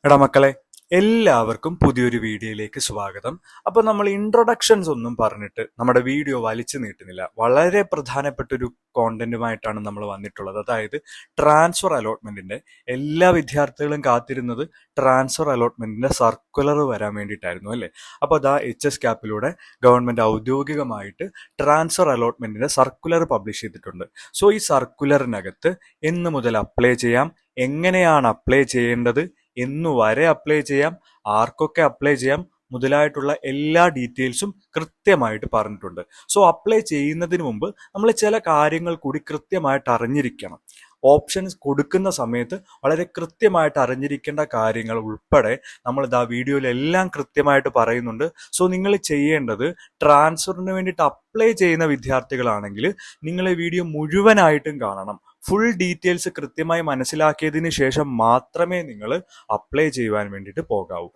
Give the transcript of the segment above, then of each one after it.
എടാ മക്കളെ, എല്ലാവർക്കും പുതിയൊരു വീഡിയോയിലേക്ക് സ്വാഗതം. അപ്പോൾ നമ്മൾ ഇൻട്രൊഡക്ഷൻസ് ഒന്നും പറഞ്ഞിട്ട് നമ്മുടെ വീഡിയോ വലിച്ചു നീട്ടുന്നില്ല. വളരെ പ്രധാനപ്പെട്ട ഒരു കോണ്ടന്റുമായിട്ടാണ് നമ്മൾ വന്നിട്ടുള്ളത്. അതായത് ട്രാൻസ്ഫർ അലോട്ട്മെന്റിന്റെ എല്ലാ വിദ്യാർത്ഥികളും കാത്തിരുന്നത് ട്രാൻസ്ഫർ അലോട്ട്മെന്റിന്റെ സർക്കുലർ വരാൻ വേണ്ടിയിട്ടായിരുന്നു അല്ലേ? അപ്പോൾ അതാ HSCAP-ലൂടെ ഗവൺമെന്റ് ഔദ്യോഗികമായിട്ട് ട്രാൻസ്ഫർ അലോട്ട്മെന്റിന്റെ സർക്കുലർ പബ്ലിഷ് ചെയ്തിട്ടുണ്ട്. സോ ഈ സർക്കുലറിനകത്ത് എന്ന് മുതൽ അപ്ലൈ ചെയ്യാം, എങ്ങനെയാണ് അപ്ലൈ ചെയ്യേണ്ടത്, എന്നു വരെ അപ്ലൈ ചെയ്യാം, ആർക്കൊക്കെ അപ്ലൈ ചെയ്യാം മുതലായിട്ടുള്ള എല്ലാ ഡീറ്റെയിൽസും കൃത്യമായിട്ട് പറഞ്ഞിട്ടുണ്ട്. സോ അപ്ലൈ ചെയ്യുന്നതിന് മുമ്പ് നമ്മൾ ചില കാര്യങ്ങൾ കൂടി കൃത്യമായിട്ട് അറിഞ്ഞിരിക്കണം. ഓപ്ഷൻസ് കൊടുക്കുന്ന സമയത്ത് വളരെ കൃത്യമായിട്ട് അറിഞ്ഞിരിക്കേണ്ട കാര്യങ്ങൾ ഉൾപ്പെടെ നമ്മൾ ഇതാ വീഡിയോയിലെല്ലാം കൃത്യമായിട്ട് പറയുന്നുണ്ട്. സോ നിങ്ങൾ ചെയ്യേണ്ടത്, ട്രാൻസ്ഫറിന് വേണ്ടിയിട്ട് അപ്ലൈ ചെയ്യുന്ന വിദ്യാർത്ഥികളാണെങ്കിൽ നിങ്ങൾ ഈ വീഡിയോ മുഴുവനായിട്ടും കാണണം. ഫുൾ ഡീറ്റെയിൽസ് കൃത്യമായി മനസ്സിലാക്കിയതിന് ശേഷം മാത്രമേ നിങ്ങൾ അപ്ലൈ ചെയ്യുവാൻ വേണ്ടിയിട്ട് പോകാവൂ.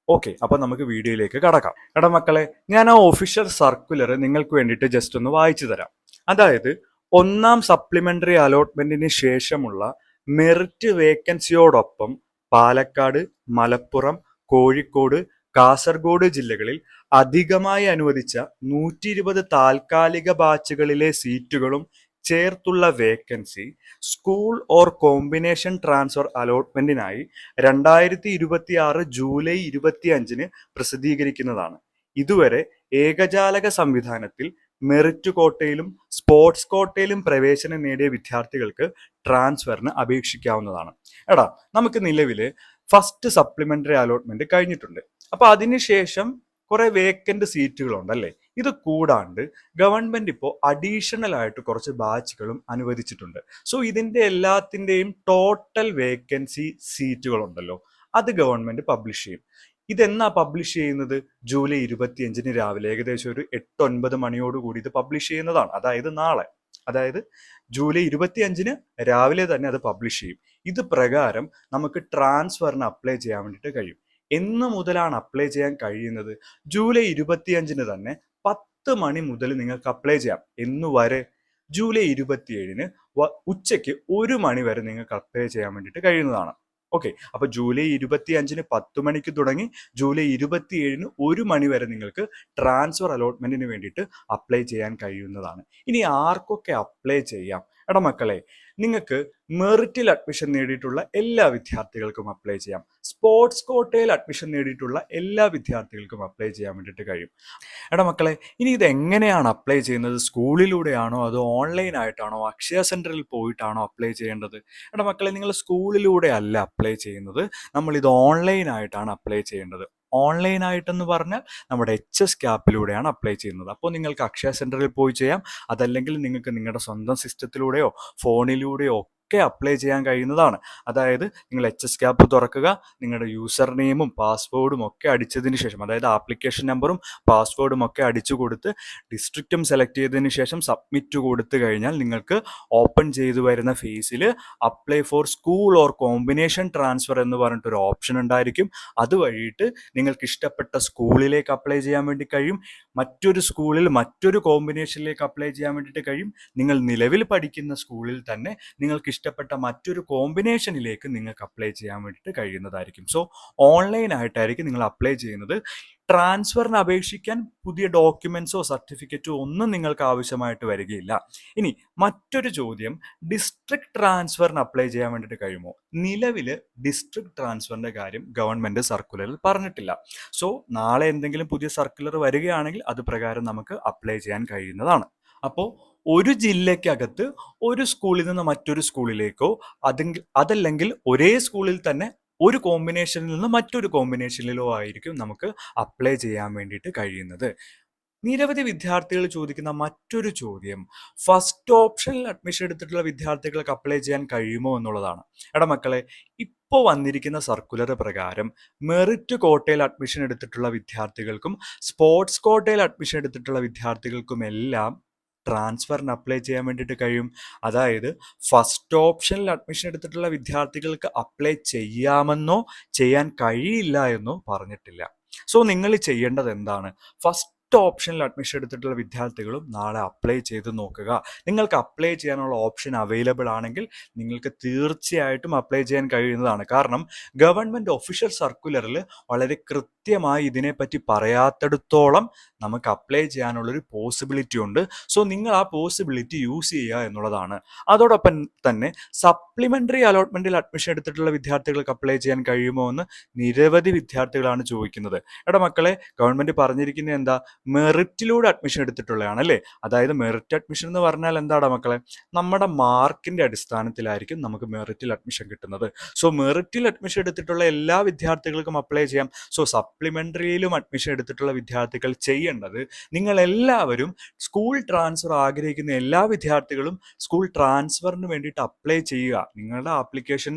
ഓക്കെ, അപ്പൊ നമുക്ക് വീഡിയോയിലേക്ക് കടക്കാം. എടാ മക്കളെ, ഞാൻ ആ ഒഫീഷ്യൽ സർക്കുലർ നിങ്ങൾക്ക് വേണ്ടിയിട്ട് ജസ്റ്റ് ഒന്ന് വായിച്ചു തരാം. അതായത് ഒന്നാം സപ്ലിമെന്ററി അലോട്ട്മെന്റിന് ശേഷമുള്ള മെറിറ്റ് വേക്കൻസിയോടൊപ്പം പാലക്കാട്, മലപ്പുറം, കോഴിക്കോട്, കാസർഗോഡ് ജില്ലകളിൽ അധികമായി അനുവദിച്ച 120 താൽക്കാലിക ബാച്ചുകളിലെ സീറ്റുകളും ചേർത്തുള്ള vacancy school or combination transfer അലോട്ട്മെന്റിനായി 2026 ജൂലൈ 25 പ്രസിദ്ധീകരിക്കുന്നതാണ്. ഇതുവരെ ഏകജാലക സംവിധാനത്തിൽ മെറിറ്റ് കോട്ടയിലും സ്പോർട്സ് കോട്ടയിലും പ്രവേശനം നേടിയ വിദ്യാർത്ഥികൾക്ക് ട്രാൻസ്ഫറിന് അപേക്ഷിക്കാവുന്നതാണ്. എടാ, നമുക്ക് നിലവില് ഫസ്റ്റ് സപ്ലിമെന്ററി അലോട്ട്മെന്റ് കഴിഞ്ഞിട്ടുണ്ട്. അപ്പൊ അതിനുശേഷം കുറെ വേക്കന്റ് സീറ്റുകളുണ്ട് അല്ലേ? ഇത് കൂടാണ്ട് ഗവൺമെന്റ് ഇപ്പോൾ അഡീഷണൽ ആയിട്ട് കുറച്ച് ബാച്ചുകളും അനുവദിച്ചിട്ടുണ്ട്. സോ ഇതിന്റെ എല്ലാത്തിന്റെയും ടോട്ടൽ വേക്കൻസി സീറ്റുകളുണ്ടല്ലോ, അത് ഗവൺമെന്റ് പബ്ലിഷ് ചെയ്യും. ഇതെന്നാ പബ്ലിഷ് ചെയ്യുന്നത്? ജൂലൈ 25 രാവിലെ ഏകദേശം ഒരു 8-9 മണിയോടുകൂടി ഇത് പബ്ലിഷ് ചെയ്യുന്നതാണ്. അതായത് നാളെ, അതായത് ജൂലൈ 25 രാവിലെ തന്നെ അത് പബ്ലിഷ് ചെയ്യും. ഇത് പ്രകാരം നമുക്ക് ട്രാൻസ്ഫറിന് അപ്ലൈ ചെയ്യാൻ വേണ്ടിയിട്ട് കഴിയും. എന്ന് മുതലാണ് അപ്ലൈ ചെയ്യാൻ കഴിയുന്നത്? ജൂലൈ 25 തന്നെ 10 മണി മുതൽ നിങ്ങൾക്ക് അപ്ലൈ ചെയ്യാം. എന്ന് വരെ? ജൂലൈ 27 ഉച്ചയ്ക്ക് 1 മണി വരെ നിങ്ങൾക്ക് അപ്ലൈ ചെയ്യാൻ വേണ്ടിയിട്ട് കഴിയുന്നതാണ്. ഓക്കെ, അപ്പൊ ജൂലൈ 25 10 മണിക്ക് തുടങ്ങി ജൂലൈ 27 1 മണി വരെ നിങ്ങൾക്ക് ട്രാൻസ്ഫർ അലോട്ട്മെന്റിന് വേണ്ടിയിട്ട് അപ്ലൈ ചെയ്യാൻ കഴിയുന്നതാണ്. ഇനി ആർക്കൊക്കെ അപ്ലൈ ചെയ്യാം? എടാ മക്കളെ, നിങ്ങൾക്ക് മെറിറ്റിൽ അഡ്മിഷൻ നേടിയിട്ടുള്ള എല്ലാ വിദ്യാർത്ഥികൾക്കും അപ്ലൈ ചെയ്യാം. സ്പോർട്സ് കോട്ടയിൽ അഡ്മിഷൻ നേടിയിട്ടുള്ള എല്ലാ വിദ്യാർത്ഥികൾക്കും അപ്ലൈ ചെയ്യാൻ വേണ്ടിയിട്ട് കഴിയും. എടാ മക്കളെ, ഇനി ഇത് എങ്ങനെയാണ് അപ്ലൈ ചെയ്യുന്നത്? സ്കൂളിലൂടെയാണോ അതോ ഓൺലൈൻ ആയിട്ടാണോ അക്ഷയ സെന്ററിൽ പോയിട്ടാണോ അപ്ലൈ ചെയ്യേണ്ടത്? എടാ മക്കളെ, നിങ്ങൾ സ്കൂളിലൂടെ അല്ല അപ്ലൈ ചെയ്യുന്നത്, നമ്മൾ ഇത് ഓൺലൈൻ ആയിട്ടാണ് അപ്ലൈ ചെയ്യേണ്ടത്. ഓൺലൈൻ ആയിട്ടെന്ന് പറഞ്ഞാൽ നമ്മുടെ HSCAP-ലൂടെയാണ് അപ്ലൈ ചെയ്യുന്നത്. അപ്പോൾ നിങ്ങൾക്ക് അക്ഷയ സെന്ററിൽ പോയി ചെയ്യാം, അതല്ലെങ്കിൽ നിങ്ങൾക്ക് നിങ്ങളുടെ സ്വന്തം സിസ്റ്റത്തിലൂടെയോ ഫോണിലൂടെയോ ഒക്കെ അപ്ലൈ ചെയ്യാൻ കഴിയുന്നതാണ്. അതായത് നിങ്ങൾ HSCAP തുറക്കുക, നിങ്ങളുടെ യൂസർ നെയിമും പാസ്വേഡും ഒക്കെ അടിച്ചതിന് ശേഷം, അതായത് ആപ്ലിക്കേഷൻ നമ്പറും പാസ്വേഡും ഒക്കെ അടിച്ചു കൊടുത്ത് ഡിസ്ട്രിക്റ്റും സെലക്ട് ചെയ്തതിന് ശേഷം സബ്മിറ്റ് കൊടുത്തു കഴിഞ്ഞാൽ നിങ്ങൾക്ക് ഓപ്പൺ ചെയ്തു വരുന്ന ഫേസിൽ apply for school or combination transfer എന്ന് പറഞ്ഞിട്ടൊരു ഓപ്ഷൻ ഉണ്ടായിരിക്കും. അതുവഴിയിട്ട് നിങ്ങൾക്ക് ഇഷ്ടപ്പെട്ട സ്കൂളിലേക്ക് അപ്ലൈ ചെയ്യാൻ വേണ്ടി കഴിയും, മറ്റൊരു സ്കൂളിൽ മറ്റൊരു കോമ്പിനേഷനിലേക്ക് അപ്ലൈ ചെയ്യാൻ വേണ്ടിയിട്ട് കഴിയും. നിങ്ങൾ നിലവിൽ പഠിക്കുന്ന സ്കൂളിൽ തന്നെ നിങ്ങൾക്ക് ഇഷ്ടപ്പെട്ട മറ്റൊരു കോമ്പിനേഷനിലേക്ക് നിങ്ങൾക്ക് അപ്ലൈ ചെയ്യാൻ വേണ്ടിയിട്ട് കഴിയുന്നതായിരിക്കും. സോ ഓൺലൈൻ ആയിട്ടായിരിക്കും നിങ്ങൾ അപ്ലൈ ചെയ്യുന്നത്. ട്രാൻസ്ഫറിന് അപേക്ഷിക്കാൻ പുതിയ ഡോക്യുമെന്റ്സോ സർട്ടിഫിക്കറ്റോ ഒന്നും നിങ്ങൾക്ക് ആവശ്യമായിട്ട് വരികയില്ല. ഇനി മറ്റൊരു ചോദ്യം, ഡിസ്ട്രിക്ട് ട്രാൻസ്ഫറിന് അപ്ലൈ ചെയ്യാൻ വേണ്ടിയിട്ട് കഴിയുമോ? നിലവിൽ ഡിസ്ട്രിക്ട് ട്രാൻസ്ഫറിന്റെ കാര്യം ഗവൺമെന്റ് സർക്കുലറിൽ പറഞ്ഞിട്ടില്ല. സോ നാളെ എന്തെങ്കിലും പുതിയ സർക്കുലർ വരികയാണെങ്കിൽ അത് പ്രകാരം നമുക്ക് അപ്ലൈ ചെയ്യാൻ കഴിയുന്നതാണ്. അപ്പോൾ ഒരു ജില്ലയ്ക്കകത്ത് ഒരു സ്കൂളിൽ നിന്ന് മറ്റൊരു സ്കൂളിലേക്കോ അതല്ലെങ്കിൽ ഒരേ സ്കൂളിൽ തന്നെ ഒരു കോമ്പിനേഷനിൽ നിന്ന് മറ്റൊരു കോമ്പിനേഷനിലോ ആയിരിക്കും നമുക്ക് അപ്ലൈ ചെയ്യാൻ വേണ്ടിയിട്ട് കഴിയുന്നത്. നിരവധി വിദ്യാർത്ഥികൾ ചോദിക്കുന്ന മറ്റൊരു ചോദ്യം, ഫസ്റ്റ് ഓപ്ഷനിൽ അഡ്മിഷൻ എടുത്തിട്ടുള്ള വിദ്യാർത്ഥികൾക്ക് അപ്ലൈ ചെയ്യാൻ കഴിയുമോ എന്നുള്ളതാണ്. എടാ മക്കളെ, ഇപ്പോൾ വന്നിരിക്കുന്ന സർക്കുലർ പ്രകാരം മെറിറ്റ് കോട്ടയിൽ അഡ്മിഷൻ എടുത്തിട്ടുള്ള വിദ്യാർത്ഥികൾക്കും സ്പോർട്സ് കോട്ടയിൽ അഡ്മിഷൻ എടുത്തിട്ടുള്ള വിദ്യാർത്ഥികൾക്കും എല്ലാം ട്രാൻസ്ഫറിന് അപ്ലൈ ചെയ്യാൻ വേണ്ടിയിട്ട് കഴിയും. അതായത് ഫസ്റ്റ് ഓപ്ഷനിൽ അഡ്മിഷൻ എടുത്തിട്ടുള്ള വിദ്യാർത്ഥികൾക്ക് അപ്ലൈ ചെയ്യാമെന്നോ ചെയ്യാൻ കഴിയില്ല എന്നോ പറഞ്ഞിട്ടില്ല. സോ നിങ്ങൾ ചെയ്യേണ്ടത് എന്താണ്? ഫസ്റ്റ് ഓപ്ഷനിൽ അഡ്മിഷൻ എടുത്തിട്ടുള്ള വിദ്യാർത്ഥികളും നാളെ അപ്ലൈ ചെയ്ത് നോക്കുക. നിങ്ങൾക്ക് അപ്ലൈ ചെയ്യാനുള്ള ഓപ്ഷൻ അവൈലബിൾ ആണെങ്കിൽ നിങ്ങൾക്ക് തീർച്ചയായിട്ടും അപ്ലൈ ചെയ്യാൻ കഴിയുന്നതാണ്. കാരണം ഗവൺമെൻറ് ഒഫീഷ്യൽ സർക്കുലറിൽ വളരെ കൃത്യമായി ഇതിനെപ്പറ്റി പറയാത്തിടത്തോളം നമുക്ക് അപ്ലൈ ചെയ്യാനുള്ളൊരു പോസിബിലിറ്റി ഉണ്ട്. സോ നിങ്ങൾ ആ പോസിബിലിറ്റി യൂസ് ചെയ്യുക എന്നുള്ളതാണ്. അതോടൊപ്പം തന്നെ സപ്ലിമെൻ്ററി അലോട്ട്മെൻറ്റിൽ അഡ്മിഷൻ എടുത്തിട്ടുള്ള വിദ്യാർത്ഥികൾക്ക് അപ്ലൈ ചെയ്യാൻ കഴിയുമോ എന്ന് നിരവധി വിദ്യാർത്ഥികളാണ് ചോദിക്കുന്നത്. എടാ മക്കളെ, ഗവൺമെൻറ് പറഞ്ഞിരിക്കുന്നത് എന്താ? മെറിറ്റിലൂടെ അഡ്മിഷൻ എടുത്തിട്ടുള്ളതാണ് അല്ലേ? അതായത് മെറിറ്റ് അഡ്മിഷൻ എന്ന് പറഞ്ഞാൽ എന്താടാ മക്കളെ? നമ്മുടെ മാർക്കിന്റെ അടിസ്ഥാനത്തിലായിരിക്കും നമുക്ക് മെറിറ്റിൽ അഡ്മിഷൻ കിട്ടുന്നത്. സോ മെറിറ്റിൽ അഡ്മിഷൻ എടുത്തിട്ടുള്ള എല്ലാ വിദ്യാർത്ഥികൾക്കും അപ്ലൈ ചെയ്യാം. സോ സപ്ലിമെന്ററിയിലും അഡ്മിഷൻ എടുത്തിട്ടുള്ള വിദ്യാർത്ഥികൾ ചെയ്യേണ്ടത്, നിങ്ങൾ എല്ലാവരും സ്കൂൾ ട്രാൻസ്ഫർ ആഗ്രഹിക്കുന്ന എല്ലാ വിദ്യാർത്ഥികളും സ്കൂൾ ട്രാൻസ്ഫറിന് വേണ്ടിയിട്ട് അപ്ലൈ ചെയ്യുക. നിങ്ങളുടെ ആപ്ലിക്കേഷൻ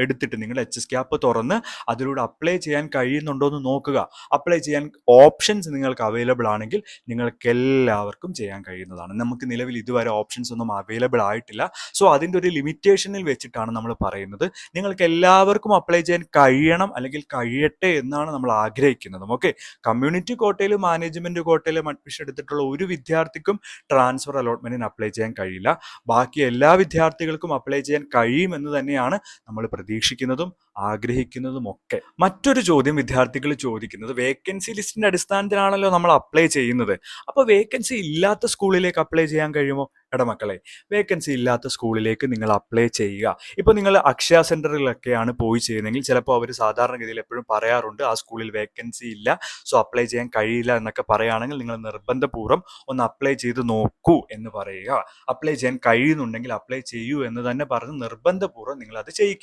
എടുത്തിട്ട് നിങ്ങളുടെ HSCAP തുറന്ന് അതിലൂടെ അപ്ലൈ ചെയ്യാൻ കഴിയുന്നുണ്ടോ എന്ന് നോക്കുക. അപ്ലൈ ചെയ്യാൻ ഓപ്ഷൻസ് നിങ്ങൾക്ക് അവൈലബിൾ ആണെങ്കിൽ നിങ്ങൾക്ക് എല്ലാവർക്കും ചെയ്യാൻ കഴിയുന്നതാണ്. നമുക്ക് നിലവിൽ ഇതുവരെ ഓപ്ഷൻസ് ഒന്നും അവൈലബിൾ ആയിട്ടില്ല. സോ അതിൻ്റെ ഒരു ലിമിറ്റേഷനിൽ വെച്ചിട്ടാണ് നമ്മൾ പറയുന്നത്. നിങ്ങൾക്ക് എല്ലാവർക്കും അപ്ലൈ ചെയ്യാൻ കഴിയണം, അല്ലെങ്കിൽ കഴിയട്ടെ എന്നാണ് നമ്മൾ ആഗ്രഹിക്കുന്നതും. ഓക്കെ, കമ്മ്യൂണിറ്റി കോട്ടയിലും മാനേജ്മെന്റ് കോട്ടയിലും അഡ്മിഷൻ എടുത്തിട്ടുള്ള ഒരു വിദ്യാർത്ഥിക്കും ട്രാൻസ്ഫർ അലോട്ട്മെന്റിന് അപ്ലൈ ചെയ്യാൻ കഴിയില്ല. ബാക്കി എല്ലാ വിദ്യാർത്ഥികൾക്കും അപ്ലൈ ചെയ്യാൻ കഴിയുമെന്ന് തന്നെയാണ് നമ്മൾ പ്രതീക്ഷിക്കുന്നതും ആഗ്രഹിക്കുന്നതും ഒക്കെ. മറ്റൊരു ചോദ്യം വിദ്യാർത്ഥികൾ ചോദിക്കുന്നത്, വേക്കൻസി ലിസ്റ്റിന്റെ അടിസ്ഥാനത്തിലാണല്ലോ നമ്മൾ അപ്ലൈ ചെയ്യുന്നത്, അപ്പോൾ വേക്കൻസി ഇല്ലാത്ത സ്കൂളിലേക്ക് അപ്ലൈ ചെയ്യാൻ കഴിയുമോ? എടാ മക്കളെ, വേക്കൻസി ഇല്ലാത്ത സ്കൂളിലേക്ക് നിങ്ങൾ അപ്ലൈ ചെയ്യുക. ഇപ്പോൾ നിങ്ങൾ അക്ഷയ സെന്ററിലൊക്കെയാണ് പോയി ചെയ്യുന്നതെങ്കിൽ ചിലപ്പോൾ അവർ സാധാരണഗതിയിൽ എപ്പോഴും പറയാറുണ്ട് ആ സ്കൂളിൽ വേക്കൻസി ഇല്ല, സോ അപ്ലൈ ചെയ്യാൻ കഴിയില്ല എന്നൊക്കെ പറയുകയാണെങ്കിൽ നിങ്ങൾ നിർബന്ധപൂർവ്വം ഒന്ന് അപ്ലൈ ചെയ്ത് നോക്കൂ എന്ന് പറയുക. അപ്ലൈ ചെയ്യാൻ കഴിയുന്നുണ്ടെങ്കിൽ അപ്ലൈ ചെയ്യൂ എന്ന് തന്നെ പറഞ്ഞ് നിർബന്ധപൂർവ്വം നിങ്ങൾ അത് ചെയ്യിക്കുക.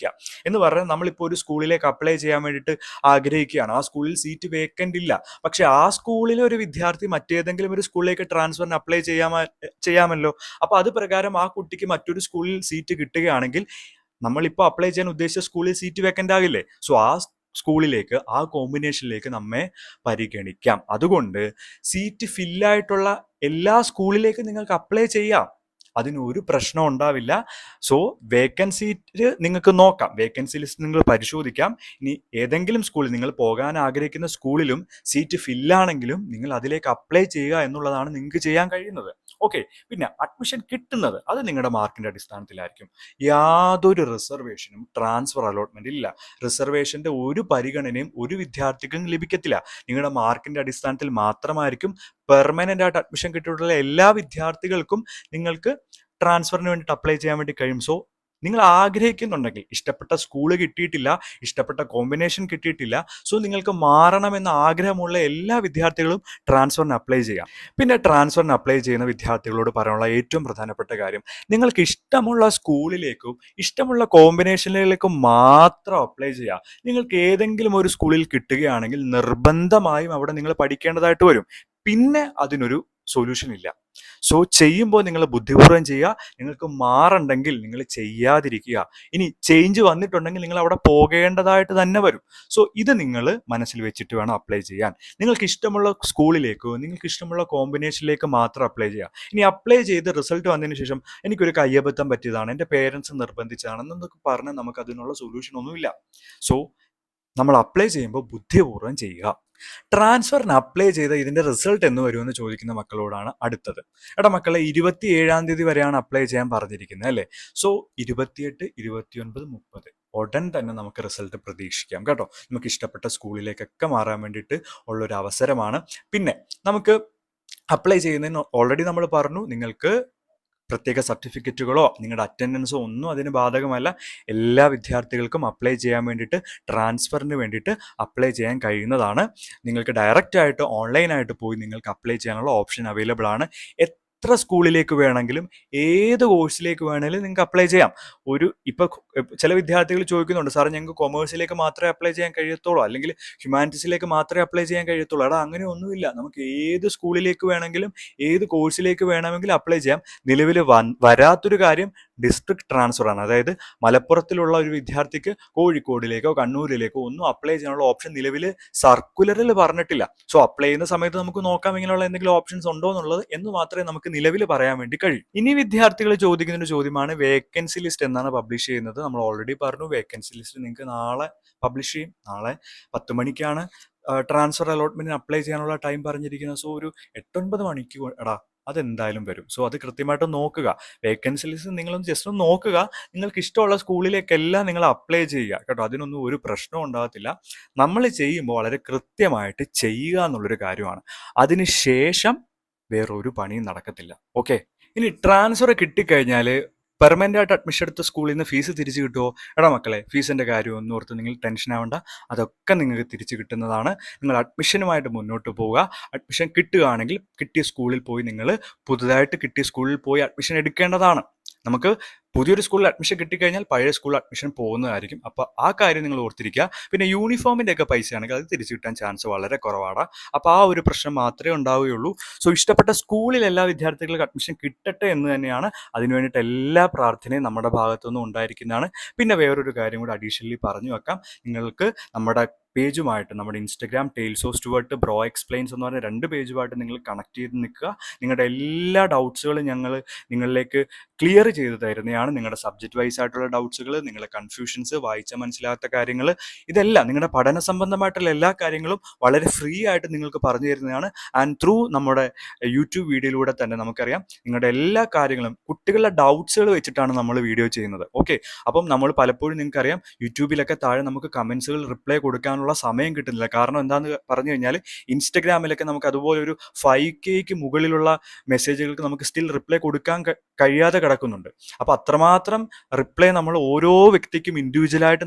എന്ന് പറഞ്ഞാൽ നമ്മളിപ്പോൾ ഒരു സ്കൂളിലേക്ക് അപ്ലൈ ചെയ്യാൻ വേണ്ടിയിട്ട് ആഗ്രഹിക്കുകയാണ്, ആ സ്കൂളിൽ സീറ്റ് വേക്കൻ്റ് ഇല്ല, പക്ഷെ ആ സ്കൂളിലെ ഒരു വിദ്യാർത്ഥി മറ്റേതെങ്കിലും ഒരു സ്കൂളിലേക്ക് ട്രാൻസ്ഫറിന് അപ്ലൈ ചെയ്യാമല്ലോ. അപ്പൊ അത് പ്രകാരം ആ കുട്ടിക്ക് മറ്റൊരു സ്കൂളിൽ സീറ്റ് കിട്ടുകയാണെങ്കിൽ നമ്മളിപ്പോൾ അപ്ലൈ ചെയ്യാൻ ഉദ്ദേശിച്ച സ്കൂളിൽ സീറ്റ് വേക്കൻ്റ് ആകില്ലേ? സോ ആ സ്കൂളിലേക്ക്, ആ കോമ്പിനേഷനിലേക്ക് നമ്മെ പരിഗണിക്കാം. അതുകൊണ്ട് സീറ്റ് ഫില്ലായിട്ടുള്ള എല്ലാ സ്കൂളിലേക്കും നിങ്ങൾക്ക് അപ്ലൈ ചെയ്യാം, അതിനൊരു പ്രശ്നം ഉണ്ടാവില്ല. സോ വേക്കൻസീറ്റ് നിങ്ങൾക്ക് നോക്കാം, വേക്കൻസി ലിസ്റ്റ് നിങ്ങൾ പരിശോധിക്കാം. ഇനി ഏതെങ്കിലും സ്കൂളിൽ നിങ്ങൾ പോകാൻ ആഗ്രഹിക്കുന്ന സ്കൂളിലും സീറ്റ് ഫില്ലാണെങ്കിലും നിങ്ങൾ അതിലേക്ക് അപ്ലൈ ചെയ്യുക എന്നുള്ളതാണ് നിങ്ങൾക്ക് ചെയ്യാൻ കഴിയുന്നത്. ഓക്കെ, പിന്നെ അഡ്മിഷൻ കിട്ടുന്നത് അത് നിങ്ങളുടെ മാർക്കിന്റെ അടിസ്ഥാനത്തിലായിരിക്കും. യാതൊരു റിസർവേഷനും ട്രാൻസ്ഫർ അലോട്ട്മെന്റ് ഇല്ല. റിസർവേഷന്റെ ഒരു പരിഗണനയും ഒരു വിദ്യാർത്ഥിക്കും ലഭിക്കത്തില്ല. നിങ്ങളുടെ മാർക്കിന്റെ അടിസ്ഥാനത്തിൽ മാത്രമായിരിക്കും പെർമനന്റ് ആയിട്ട് അഡ്മിഷൻ കിട്ടിയിട്ടുള്ള എല്ലാ വിദ്യാർത്ഥികൾക്കും നിങ്ങൾക്ക് ട്രാൻസ്ഫറിന് വേണ്ടിയിട്ട് അപ്ലൈ ചെയ്യാൻ വേണ്ടി കഴിയും. സോ നിങ്ങൾ ആഗ്രഹിക്കുന്നുണ്ടെങ്കിൽ, ഇഷ്ടപ്പെട്ട സ്കൂള് കിട്ടിയിട്ടില്ല, ഇഷ്ടപ്പെട്ട കോമ്പിനേഷൻ കിട്ടിയിട്ടില്ല, സോ നിങ്ങൾക്ക് മാറണമെന്ന ആഗ്രഹമുള്ള എല്ലാ വിദ്യാർത്ഥികളും ട്രാൻസ്ഫറിന് അപ്ലൈ ചെയ്യാം. പിന്നെ ട്രാൻസ്ഫറിന് അപ്ലൈ ചെയ്യുന്ന വിദ്യാർത്ഥികളോട് പറയാനുള്ള ഏറ്റവും പ്രധാനപ്പെട്ട കാര്യം, നിങ്ങൾക്ക് ഇഷ്ടമുള്ള സ്കൂളിലേക്കും ഇഷ്ടമുള്ള കോമ്പിനേഷനിലേക്കും മാത്രം അപ്ലൈ ചെയ്യാം. നിങ്ങൾക്ക് ഏതെങ്കിലും ഒരു സ്കൂളിൽ കിട്ടുകയാണെങ്കിൽ നിർബന്ധമായും അവിടെ നിങ്ങൾ പഠിക്കേണ്ടതായിട്ട് വരും. പിന്നെ അതിനൊരു സൊല്യൂഷൻ ഇല്ല. സോ ചെയ്യുമ്പോൾ നിങ്ങൾ ബുദ്ധിപൂർവ്വം ചെയ്യുക. നിങ്ങൾക്ക് മാറണ്ടെങ്കിൽ നിങ്ങൾ ചെയ്യാതിരിക്കുക. ഇനി ചേഞ്ച് വന്നിട്ടുണ്ടെങ്കിൽ നിങ്ങൾ അവിടെ പോകേണ്ടതായിട്ട് തന്നെ വരും. സോ ഇത് നിങ്ങൾ മനസ്സിൽ വെച്ചിട്ട് വേണം അപ്ലൈ ചെയ്യാൻ. നിങ്ങൾക്ക് ഇഷ്ടമുള്ള സ്കൂളിലേക്കോ നിങ്ങൾക്ക് ഇഷ്ടമുള്ള കോമ്പിനേഷനിലേക്ക് മാത്രം അപ്ലൈ ചെയ്യുക. ഇനി അപ്ലൈ ചെയ്ത് റിസൾട്ട് വന്നതിന് ശേഷം എനിക്കൊരു കയ്യബദ്ധം പറ്റിയതാണ്, എൻ്റെ പേരൻസ് നിർബന്ധിച്ചതാണെന്നൊക്കെ പറഞ്ഞാൽ നമുക്ക് അതിനുള്ള സൊല്യൂഷൻ ഒന്നുമില്ല. സോ നമ്മൾ അപ്ലൈ ചെയ്യുമ്പോൾ ബുദ്ധിപൂർവ്വം ചെയ്യുക. ട്രാൻസ്ഫറിന് അപ്ലൈ ചെയ്ത ഇതിന്റെ റിസൾട്ട് എന്ന് വരുമെന്ന് ചോദിക്കുന്ന മക്കളോടാണ് അടുത്തത്. എടാ മക്കളെ, 27-ാം തീയതി വരെയാണ് അപ്ലൈ ചെയ്യാൻ പറഞ്ഞിരിക്കുന്നത് അല്ലേ? സോ 28, 29, 30 ഉടൻ തന്നെ നമുക്ക് റിസൾട്ട് പ്രതീക്ഷിക്കാം കേട്ടോ. നമുക്ക് ഇഷ്ടപ്പെട്ട സ്കൂളിലേക്കൊക്കെ മാറാൻ വേണ്ടിയിട്ട് ഉള്ളൊരു അവസരമാണ്. പിന്നെ നമുക്ക് അപ്ലൈ ചെയ്യുന്നതിന് ഓൾറെഡി നമ്മൾ പറഞ്ഞു, നിങ്ങൾക്ക് പ്രത്യേക സർട്ടിഫിക്കറ്റുകളോ നിങ്ങളുടെ അറ്റൻഡൻസോ ഒന്നും അതിന് ബാധകമല്ല. എല്ലാ വിദ്യാർത്ഥികൾക്കും അപ്ലൈ ചെയ്യാൻ വേണ്ടിയിട്ട്, ട്രാൻസ്ഫറിന് വേണ്ടിയിട്ട് അപ്ലൈ ചെയ്യാൻ കഴിയുന്നതാണ്. നിങ്ങൾക്ക് ഡയറക്റ്റായിട്ട് ഓൺലൈനായിട്ട് പോയി നിങ്ങൾക്ക് അപ്ലൈ ചെയ്യാനുള്ള ഓപ്ഷൻ അവൈലബിൾ ആണ്. എത്ര സ്കൂളിലേക്ക് വേണമെങ്കിലും ഏത് കോഴ്സിലേക്ക് വേണമെങ്കിലും നിങ്ങൾക്ക് അപ്ലൈ ചെയ്യാം. ഇപ്പോൾ ചില വിദ്യാർത്ഥികൾ ചോദിക്കുന്നുണ്ട്, സാർ ഞങ്ങൾക്ക് കൊമേഴ്സിലേക്ക് മാത്രമേ അപ്ലൈ ചെയ്യാൻ കഴിയത്തുള്ളൂ, അല്ലെങ്കിൽ ഹ്യൂമാനിറ്റീസിലേക്ക് മാത്രമേ അപ്ലൈ ചെയ്യാൻ കഴിയത്തുള്ളൂ. എടാ അങ്ങനെ ഒന്നുമില്ല, നമുക്ക് ഏത് സ്കൂളിലേക്ക് വേണമെങ്കിലും ഏത് കോഴ്സിലേക്ക് വേണമെങ്കിലും അപ്ലൈ ചെയ്യാം. നിലവിൽ വരാത്തൊരു കാര്യം ഡിസ്ട്രിക്ട് ട്രാൻസ്ഫർ ആണ്. അതായത് മലപ്പുറത്തിലുള്ള ഒരു വിദ്യാർത്ഥിക്ക് കോഴിക്കോടിലേക്കോ കണ്ണൂരിലേക്കോ ഒന്നും അപ്ലൈ ചെയ്യാനുള്ള ഓപ്ഷൻ നിലവിൽ സർക്കുലറിൽ പറഞ്ഞിട്ടില്ല. സോ അപ്ലൈ ചെയ്യുന്ന സമയത്ത് നമുക്ക് നോക്കാം ഇങ്ങനെയുള്ള എന്തെങ്കിലും ഓപ്ഷൻസ് ഉണ്ടോ എന്നുള്ളത് എന്ന് മാത്രമേ നമുക്ക് നിലവിൽ പറയാൻ വേണ്ടി കഴിയും. ഇനി വിദ്യാർത്ഥികൾ ചോദിക്കുന്ന ഒരു ചോദ്യമാണ്, വേക്കൻസി ലിസ്റ്റ് എന്നാണ് പബ്ലിഷ് ചെയ്യുന്നത്? നമ്മൾ ഓൾറെഡി പറഞ്ഞു, വേക്കൻസി ലിസ്റ്റ് നിങ്ങൾക്ക് നാളെ പബ്ലിഷ് ചെയ്യും. നാളെ 10 മണിക്കാണ് ട്രാൻസ്ഫർ അലോട്ട്മെന്റിന് അപ്ലൈ ചെയ്യാനുള്ള ടൈം പറഞ്ഞിരിക്കുന്നത്. സോ ഒരു 8-9 മണിക്ക് എടാ അതെന്തായാലും വരും. സോ അത് കൃത്യമായിട്ട് നോക്കുക. വേക്കൻസി ലിസ്റ്റ് നിങ്ങളൊന്ന് ജസ്റ്റ് ഒന്ന് നോക്കുക. നിങ്ങൾക്ക് ഇഷ്ടമുള്ള സ്കൂളിലേക്കെല്ലാം നിങ്ങൾ അപ്ലൈ ചെയ്യുക കേട്ടോ. അതിനൊന്നും ഒരു പ്രശ്നവും ഉണ്ടാകത്തില്ല. നമ്മൾ ചെയ്യുമ്പോൾ വളരെ കൃത്യമായിട്ട് ചെയ്യുക എന്നുള്ളൊരു കാര്യമാണ്. അതിനുശേഷം വേറൊരു പണിയും നടക്കത്തില്ല. ഓക്കെ. ഇനി ട്രാൻസ്ഫർ കിട്ടിക്കഴിഞ്ഞാൽ പെർമനന്റ് ആയിട്ട് അഡ്മിഷൻ എടുത്ത സ്കൂളിൽ നിന്ന് ഫീസ് തിരിച്ചു കിട്ടുമോ? എടാ മക്കളെ, ഫീസിന്റെ കാര്യം ഒന്നും ഓർത്ത് നിങ്ങൾ ടെൻഷൻ ആവണ്ട. അതൊക്കെ നിങ്ങൾക്ക് തിരിച്ചു കിട്ടുന്നതാണ്. നിങ്ങൾ അഡ്മിഷനുമായിട്ട് മുന്നോട്ട് പോവുക. അഡ്മിഷൻ കിട്ടുകയാണെങ്കിൽ കിട്ടിയ സ്കൂളിൽ പോയി നിങ്ങൾ പുതുതായിട്ട് കിട്ടിയ സ്കൂളിൽ പോയി അഡ്മിഷൻ എടുക്കേണ്ടതാണ്. നമുക്ക് പുതിയൊരു സ്കൂളിൽ അഡ്മിഷൻ കിട്ടിക്കഴിഞ്ഞാൽ പഴയ സ്കൂളിൽ അഡ്മിഷൻ പോകുന്നതായിരിക്കും. അപ്പോൾ ആ കാര്യം നിങ്ങൾ ഓർത്തിരിക്കുക. പിന്നെ യൂണിഫോമിൻ്റെ ഒക്കെ പൈസയാണെങ്കിൽ അത് തിരിച്ചു കിട്ടാൻ ചാൻസ് വളരെ കുറവാണ്. അപ്പോൾ ആ ഒരു പ്രശ്നം മാത്രമേ ഉണ്ടാവുകയുള്ളൂ. സോ ഇഷ്ടപ്പെട്ട സ്കൂളിൽ എല്ലാ വിദ്യാർത്ഥികൾക്കും അഡ്മിഷൻ കിട്ടട്ടെ എന്ന് തന്നെയാണ്. അതിനു വേണ്ടിയിട്ട് എല്ലാ പ്രാർത്ഥനയും നമ്മുടെ ഭാഗത്തുനിന്നും ഉണ്ടായിരിക്കുന്നതാണ്. പിന്നെ വേറൊരു കാര്യം കൂടി അഡീഷണലി പറഞ്ഞു വെക്കാം. നിങ്ങൾക്ക് നമ്മുടെ പേജുമായിട്ട്, നമ്മുടെ Instagram tales of Stuart bro explains എന്ന് പറഞ്ഞ 2 പേജുമായിട്ട് നിങ്ങൾ കണക്ട് ചെയ്ത് നിൽക്കുക. നിങ്ങളുടെ എല്ലാ ഡൗട്ട്സുകളും ഞങ്ങൾ നിങ്ങളിലേക്ക് ക്ലിയർ ചെയ്ത് തരുന്നതാണ്. നിങ്ങളുടെ സബ്ജക്റ്റ് വൈസ് ആയിട്ടുള്ള ഡൗട്ട്സുകൾ, നിങ്ങളുടെ കൺഫ്യൂഷൻസ്, വായിച്ച മനസ്സിലാത്ത കാര്യങ്ങൾ, ഇതെല്ലാം നിങ്ങളുടെ പഠന സംബന്ധമായിട്ടുള്ള എല്ലാ കാര്യങ്ങളും വളരെ ഫ്രീ ആയിട്ട് നിങ്ങൾക്ക് പറഞ്ഞു തരുന്നതാണ്. ആൻഡ് ത്രൂ നമ്മുടെ യൂട്യൂബ് വീഡിയോയിലൂടെ തന്നെ നമുക്കറിയാം നിങ്ങളുടെ എല്ലാ കാര്യങ്ങളും കുട്ടികളുടെ ഡൗട്ട്സുകൾ വെച്ചിട്ടാണ് നമ്മൾ വീഡിയോ ചെയ്യുന്നത്. ഓക്കെ. അപ്പം നമ്മൾ പലപ്പോഴും നിങ്ങൾക്കറിയാം യൂട്യൂബിലൊക്കെ താഴെ നമുക്ക് കമൻസുകൾ റിപ്ലൈ കൊടുക്കാനുള്ള സമയം കിട്ടുന്നില്ല. കാരണം എന്താണെന്ന് പറഞ്ഞു കഴിഞ്ഞാൽ ഇൻസ്റ്റഗ്രാമിലൊക്കെ നമുക്ക് അതുപോലെ ഒരു 5K മുകളിലുള്ള മെസ്സേജുകൾക്ക് നമുക്ക് സ്റ്റിൽ റിപ്ലൈ കൊടുക്കാൻ കഴിയാതെ കിടക്കുന്നുണ്ട്. അപ്പോൾ അത്രമാത്രം റിപ്ലൈ നമ്മൾ ഓരോ വ്യക്തിക്കും ഇൻഡിവിജ്വലായിട്ട്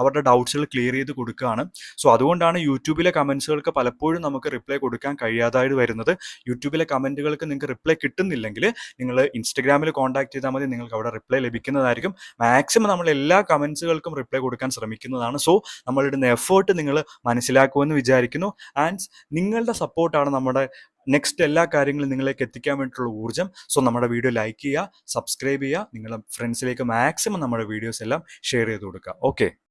അവരുടെ ഡൗട്ട്സുകൾ ക്ലിയർ ചെയ്ത് കൊടുക്കുകയാണ്. സോ അതുകൊണ്ടാണ് യൂട്യൂബിലെ കമൻസുകൾക്ക് പലപ്പോഴും നമുക്ക് റിപ്ലൈ കൊടുക്കാൻ കഴിയാതായിട്ട് വരുന്നത്. യൂട്യൂബിലെ കമൻറ്റുകൾക്ക് നിങ്ങൾക്ക് റിപ്ലൈ കിട്ടുന്നില്ലെങ്കിൽ നിങ്ങൾ ഇൻസ്റ്റഗ്രാമിൽ കോൺടാക്ട് ചെയ്താൽ മതി. നിങ്ങൾക്ക് അവിടെ റിപ്ലൈ ലഭിക്കുന്നതായിരിക്കും. മാക്സിമം നമ്മൾ എല്ലാ കമൻസുകൾക്കും റിപ്ലൈ കൊടുക്കാൻ ശ്രമിക്കുന്നതാണ്. സോ നമ്മളിടുന്ന എഫേർട്ട് നിങ്ങൾ മനസ്സിലാക്കുമെന്ന് വിചാരിക്കുന്നു. ആൻഡ് നിങ്ങളുടെ സപ്പോർട്ടാണ് നമ്മുടെ നെക്സ്റ്റ് എല്ലാ കാര്യങ്ങളും നിങ്ങളിലേക്ക് എത്തിക്കാൻ വേണ്ടിയിട്ടുള്ള ഊർജ്ജം. സോ നമ്മുടെ വീഡിയോ ലൈക്ക് ചെയ്യുക, സബ്സ്ക്രൈബ് ചെയ്യുക, നിങ്ങളുടെ ഫ്രണ്ട്സിലേക്ക് മാക്സിമം നമ്മുടെ വീഡിയോസ് എല്ലാം ഷെയർ ചെയ്ത് കൊടുക്കുക. ഓക്കെ.